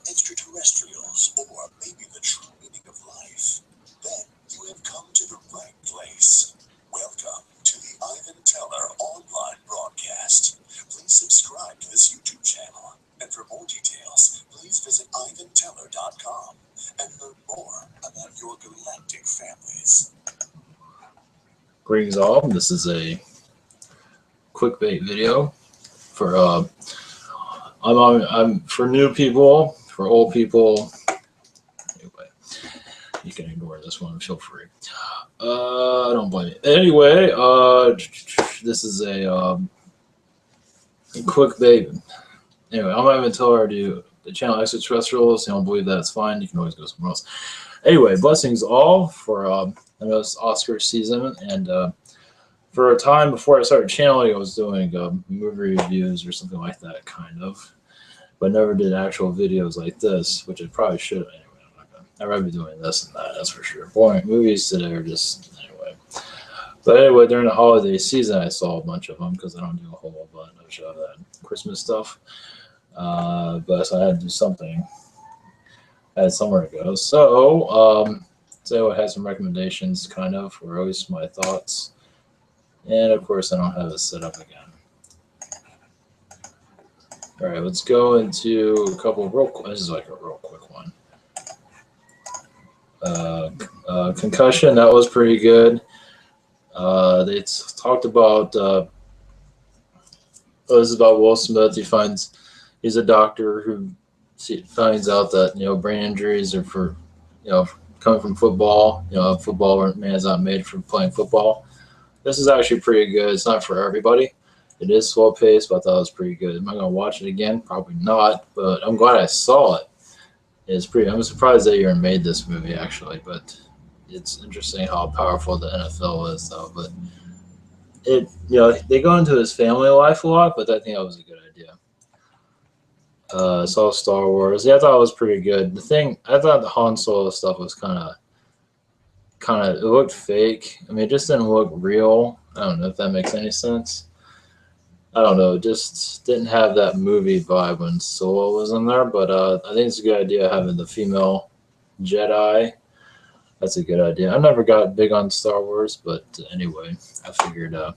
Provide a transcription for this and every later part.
extraterrestrials, or maybe the true meaning of life, then you have come to the right place. Welcome to the Ivan Teller online broadcast. Please subscribe to this YouTube channel. And for more details, please visit ivanteller.com and learn more about your galactic families. Greetings all, this is a clickbait video for I'm for new people, for old people. Anyway, you can ignore this one, feel free. I don't blame you. Anyway, this is a clickbait. Anyway, I'm Ivan Teller. I do the channel Extraterrestrials. You don't believe that, it's fine. You can always go somewhere else. Anyway, blessings all for this Oscar season, and for a time before I started channeling, I was doing movie reviews or something like that, kind of, but never did actual videos like this, which I probably should have. Anyway, I'd rather be doing this and that, that's for sure. Boring movies today are just, anyway. But anyway, during the holiday season, I saw a bunch of them because I don't do a whole bunch of that Christmas stuff. But so I had to do something. I had somewhere to go. So, I had some recommendations, kind of, or at least my thoughts. And of course, I don't have it set up again. All right, let's go into a couple of this is like a real quick one. Concussion, that was pretty good. They talked about, this is about Will Smith. He's a doctor who finds out that, brain injuries are for, coming from football. Football man's not made for playing football. This is actually pretty good. It's not for everybody. It is slow paced, but I thought it was pretty good. Am I going to watch it again? Probably not, but I'm glad I saw it. I'm surprised they even made this movie, actually, but it's interesting how powerful the NFL is, though. But they go into his family life a lot, but I think that was a good idea. Saw Star Wars. Yeah, I thought it was pretty good. I thought the Han Solo stuff was kind of, it looked fake. I mean, it just didn't look real. I don't know if that makes any sense. I don't know. It just didn't have that movie vibe when Solo was in there. But I think it's a good idea having the female Jedi. That's a good idea. I never got big on Star Wars, but anyway, I figured I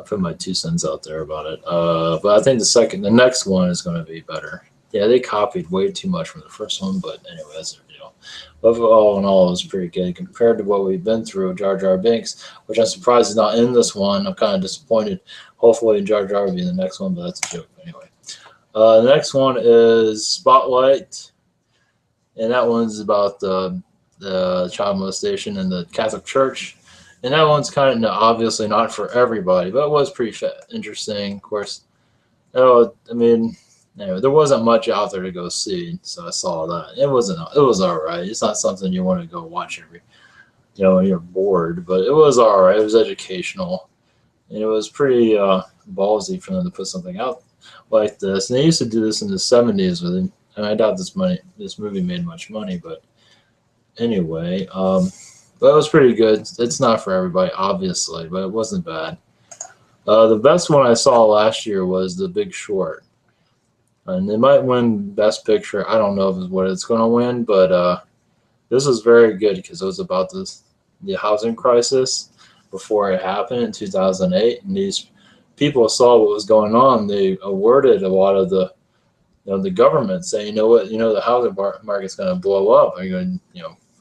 put my 2 cents out there about it. But I think the next one is going to be better. Yeah, they copied way too much from the first one, but anyway, that's their deal. But all in all, it was pretty good compared to what we've been through. Jar Jar Binks, which I'm surprised is not in this one. I'm kind of disappointed. Hopefully, Jar Jar will be in the next one, but that's a joke anyway. The next one is Spotlight, and that one's about the child molestation in the Catholic Church. And that one's kind of obviously not for everybody, but it was pretty interesting. Of course, anyway, there wasn't much out there to go see, so I saw that. It was all right. It's not something you want to go watch when you're bored, but it was all right. It was educational, and it was pretty ballsy for them to put something out like this. And they used to do this in the 70s with it. And I doubt this movie made much money, but anyway, but it was pretty good. It's not for everybody, obviously, but it wasn't bad. The best one I saw last year was The Big Short. And it might win Best Picture. I don't know what it's going to win, but this was very good because it was about the housing crisis before it happened in 2008. And these people saw what was going on. They alerted a lot of the government saying, the housing market's going to blow up. Are you going,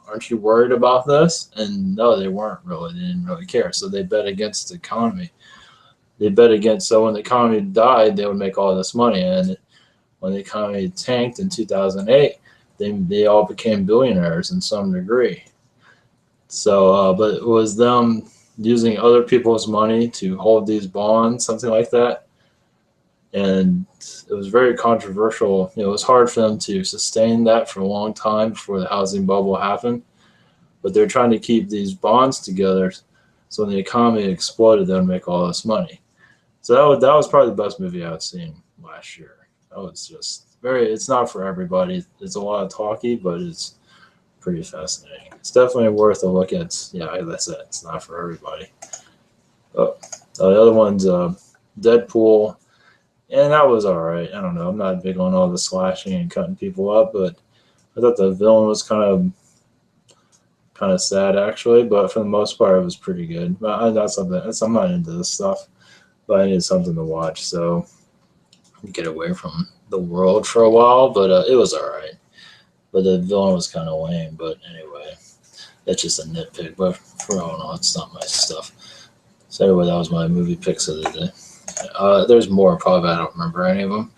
aren't you worried about this? And no, they weren't really. They didn't really care. So they bet against the economy. So when the economy died, they would make all this money. And when the economy tanked in 2008, they all became billionaires in some degree. So, but it was them using other people's money to hold these bonds, something like that. And it was very controversial. It was hard for them to sustain that for a long time before the housing bubble happened. But they're trying to keep these bonds together so when the economy exploded, they would make all this money. So that was probably the best movie I've seen last year. That was just it's not for everybody. It's a lot of talky, but it's pretty fascinating. It's definitely worth a look at. Yeah, like I said, it's not for everybody. The other one's Deadpool. and that was all right. I don't know. I'm not big on all the slashing and cutting people up, but I thought the villain was kind of sad actually. But for the most part, it was pretty good. But that's something. I'm not into this stuff, but I needed something to watch, so get away from the world for a while. But it was all right. But the villain was kind of lame. But anyway, that's just a nitpick. But for all in all, it's not my stuff. So anyway, that was my movie picks of the day. There's more probably, but I don't remember any of them.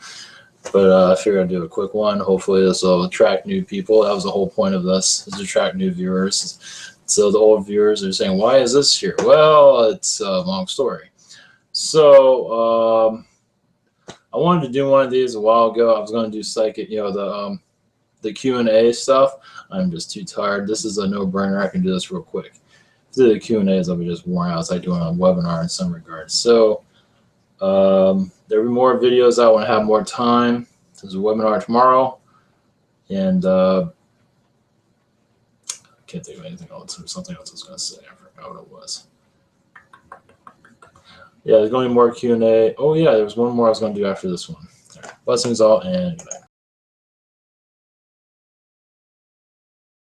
But I figured I'd do a quick one. Hopefully this will attract new people. That was the whole point of this, is to attract new viewers. So the old viewers are saying, why is this here? Well, it's a long story. So I wanted to do one of these a while ago. I was going to do psychic, the Q&A stuff. I'm just too tired. This is a no-brainer. I can do this real quick. The Q&As, I'll be just worn out. It's like doing a webinar in some regards. So there'll be more videos out when I have more time. There's a webinar tomorrow, and I can't think of anything else. There's something else I was going to say. I forgot what it was. Yeah, there's going to be more Q&A. Oh yeah, there's one more I was going to do after this one. All right. Blessings all, and good night.